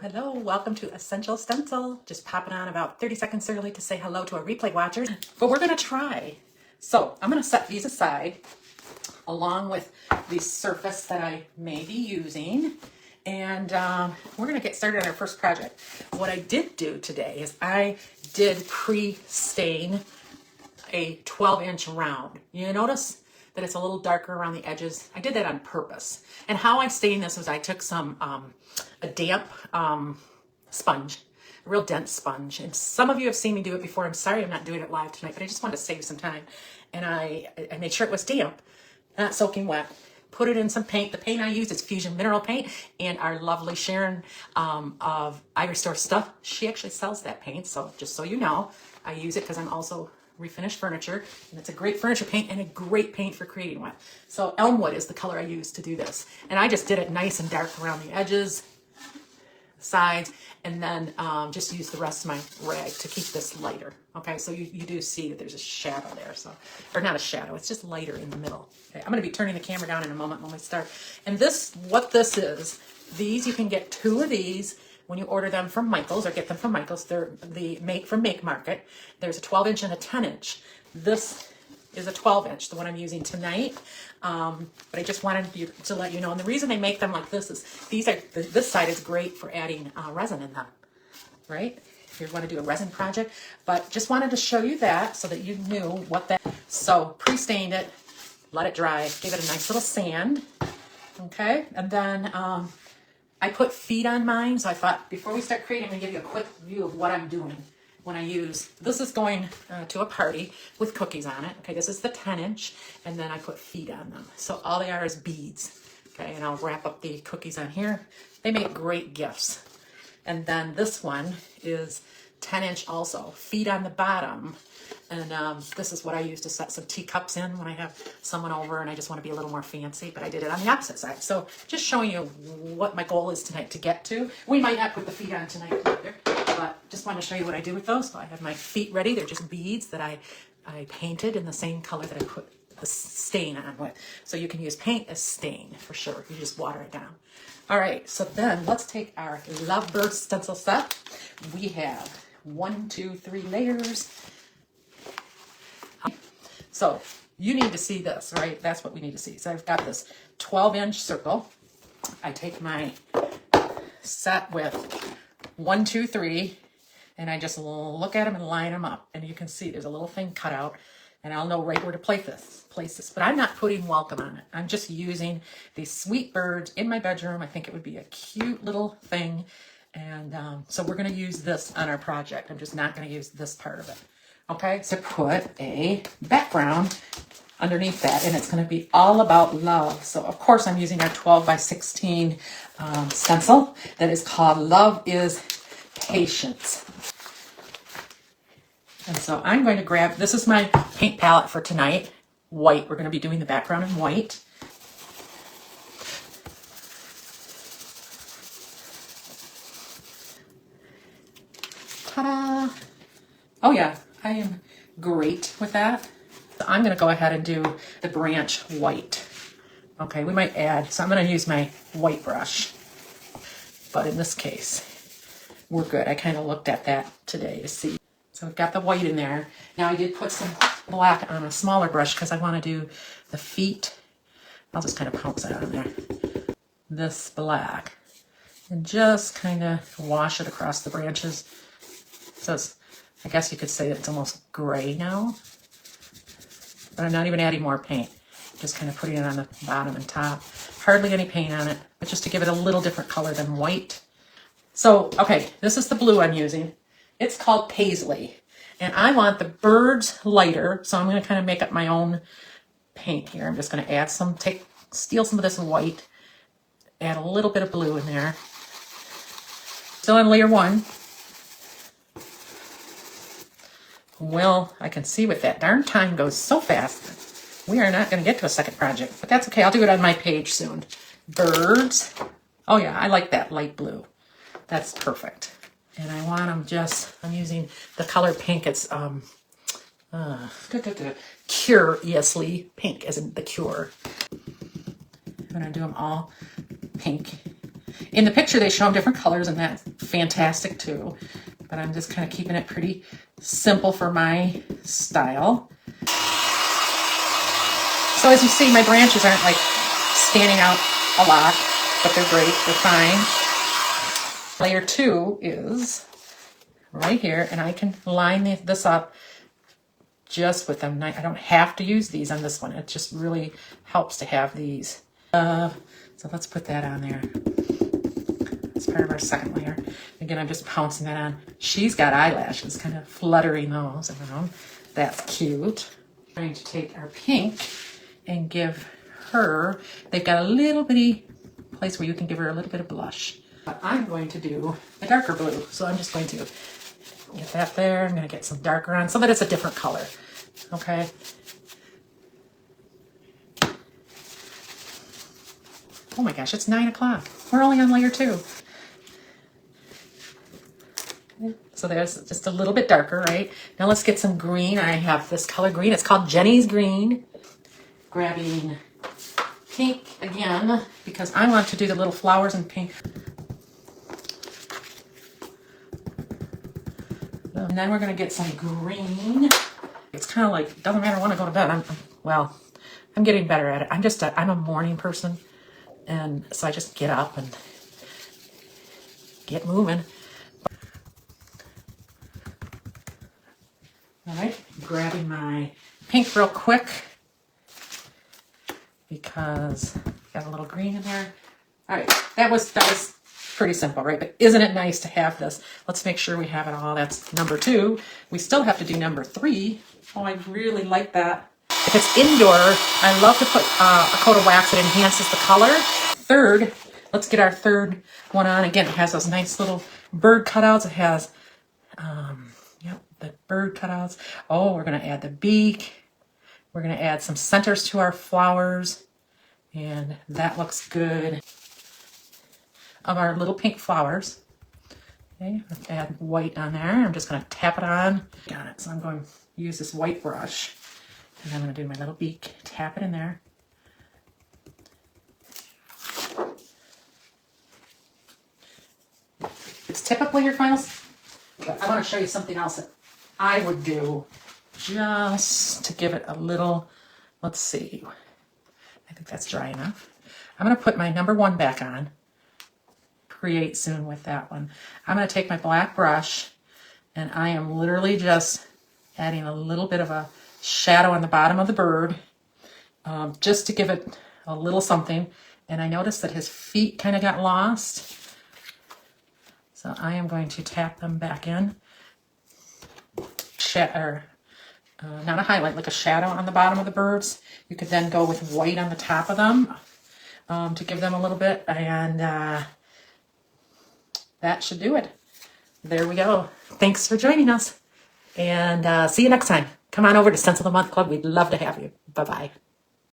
Hello. Welcome to Essential Stencil. Just popping on about 30 seconds early to say hello to our replay watchers. But we're going to try. So I'm going to set these aside along with the surface that I may be using. And we're going to get started on our first project. What I did do today is I did pre-stain a 12-inch round. You notice that it's a little darker around the edges. I did that on purpose. And how I stained this was I took some a damp sponge, a real dense sponge. And some of you have seen me do it before. I'm sorry I'm not doing it live tonight, but I just wanted to save some time. And I made sure it was damp, not soaking wet. Put it in some paint. The paint I used is Fusion Mineral Paint, and our lovely Sharon of I Restore Stuff, she actually sells that paint. So just so you know, I use it because I'm also refinish furniture, and it's a great furniture paint and a great paint for creating with. So Elmwood is the color I used to do this, and I just did it nice and dark around the edges, sides, and then just use the rest of my rag to keep this lighter. Okay, so you do see that there's a shadow there, so, or not a shadow, it's just lighter in the middle. Okay, I'm going to be turning the camera down in a moment when we start. And this, what this is, these, you can get 2 of these when you order them from Michael's or get them from Michael's. They're the Make from Make Market. There's a 12-inch and a 10-inch. This is a 12-inch, the one I'm using tonight. But I just wanted to let you know. And the reason they make them like this is this side is great for adding resin in them, right? If you want to do a resin project. But just wanted to show you that so that you knew what that. So pre-stained it, let it dry, gave it a nice little sand. Okay, and then I put feet on mine, so I thought before we start creating, I'm going to give you a quick view of what I'm doing when I use, this is going to a party with cookies on it. Okay, this is the 10-inch, and then I put feet on them. So all they are is beads. Okay, and I'll wrap up the cookies on here. They make great gifts. And then this one is 10-inch also, feet on the bottom. And this is what I use to set some teacups in when I have someone over and I just want to be a little more fancy, but I did it on the opposite side. So just showing you what my goal is tonight to get to. We might not put the feet on tonight either, but just wanted to show you what I do with those. So I have my feet ready. They're just beads that I painted in the same color that I put the stain on with. So you can use paint as stain for sure. You just water it down. All right, so then let's take our Lovebird stencil set. We have 1, 2, 3 layers. So you need to see this, right? That's what we need to see. So I've got this 12-inch circle. I take my set with 1, 2, 3, and I just look at them and line them up. And you can see there's a little thing cut out, and I'll know right where to place this. But I'm not putting welcome on it. I'm just using these sweet birds in my bedroom. I think it would be a cute little thing. And so we're going to use this on our project. I'm just not going to use this part of it. Okay, so put a background underneath that, and it's going to be all about love. So, of course, I'm using our 12 by 16 stencil that is called Love is Patience. And so I'm going to grab, this is my paint palette for tonight, white. We're going to be doing the background in white. Ta-da! Oh, yeah. I am great with that. So I'm going to go ahead and do the branch white. Okay, we might add, so I'm going to use my white brush. But in this case, we're good. I kind of looked at that today to see. So we've got the white in there. Now I did put some black on a smaller brush because I want to do the feet. I'll just kind of pounce that on there. This black. And just kind of wash it across the branches. So it's, I guess you could say it's almost gray now, but I'm not even adding more paint. Just kind of putting it on the bottom and top. Hardly any paint on it, but just to give it a little different color than white. So, okay, this is the blue I'm using. It's called Paisley, and I want the birds lighter, so I'm going to kind of make up my own paint here. I'm just going to add some, steal some of this white, add a little bit of blue in there. Still on layer 1. Well, I can see with that darn time goes so fast, we are not going to get to a second project, but that's okay. I'll do it on my page soon. Birds. Oh yeah, I like that light blue. That's perfect. And I want them just, I'm using the color pink. It's Curiously Pink, as in the cure. I'm going to do them all pink. In the picture, they show them different colors, and that's fantastic too. But I'm just kind of keeping it pretty simple for my style. So as you see, my branches aren't like standing out a lot, but they're great, they're fine. Layer 2 is right here, and I can line this up just with them. I don't have to use these on this one. It just really helps to have these. So let's put that on there. It's part of our second layer. Again, I'm just pouncing that on. She's got eyelashes, kind of fluttering those around. That's cute. I'm going to take our pink and give her, they've got a little bitty place where you can give her a little bit of blush. But I'm going to do a darker blue. So I'm just going to get that there. I'm going to get some darker on so that it's a different color. Okay. Oh my gosh, it's 9 o'clock. We're only on layer 2. So there's just a little bit darker, right? Now let's get some green. I have this color green. It's called Jenny's Green. Grabbing pink again, because I want to do the little flowers in pink. And then we're going to get some green. It's kind of like, doesn't matter when I go to bed. I'm getting better at it. I'm a morning person. And so I just get up and get moving. All right, grabbing my pink real quick because got a little green in there. All right, that was pretty simple, right? But isn't it nice to have this? Let's make sure we have it all. That's number 2. We still have to do number 3. Oh, I really like that. If it's indoor, I love to put a coat of wax that enhances the color. Third, let's get our third one on. Again, it has those nice little bird cutouts. It has, the bird cutouts. Oh, we're going to add the beak. We're going to add some centers to our flowers. And that looks good. Of our little pink flowers. Okay, let's add white on there. I'm just going to tap it on. Got it. So I'm going to use this white brush. And I'm going to do my little beak. Tap it in there. It's typically your final, but I want to show you something else that I would do just to give it a little, let's see. I think that's dry enough. I'm going to put my number 1 back on. Create soon with that one. I'm going to take my black brush and I am literally just adding a little bit of a shadow on the bottom of the bird just to give it a little something. And I noticed that his feet kind of got lost. So I am going to tap them back in. Not a highlight, like a shadow on the bottom of the birds. You could then go with white on the top of them to give them a little bit. And that should do it. There we go. Thanks for joining us. And see you next time. Come on over to Stencil of the Month Club. We'd love to have you. Bye-bye.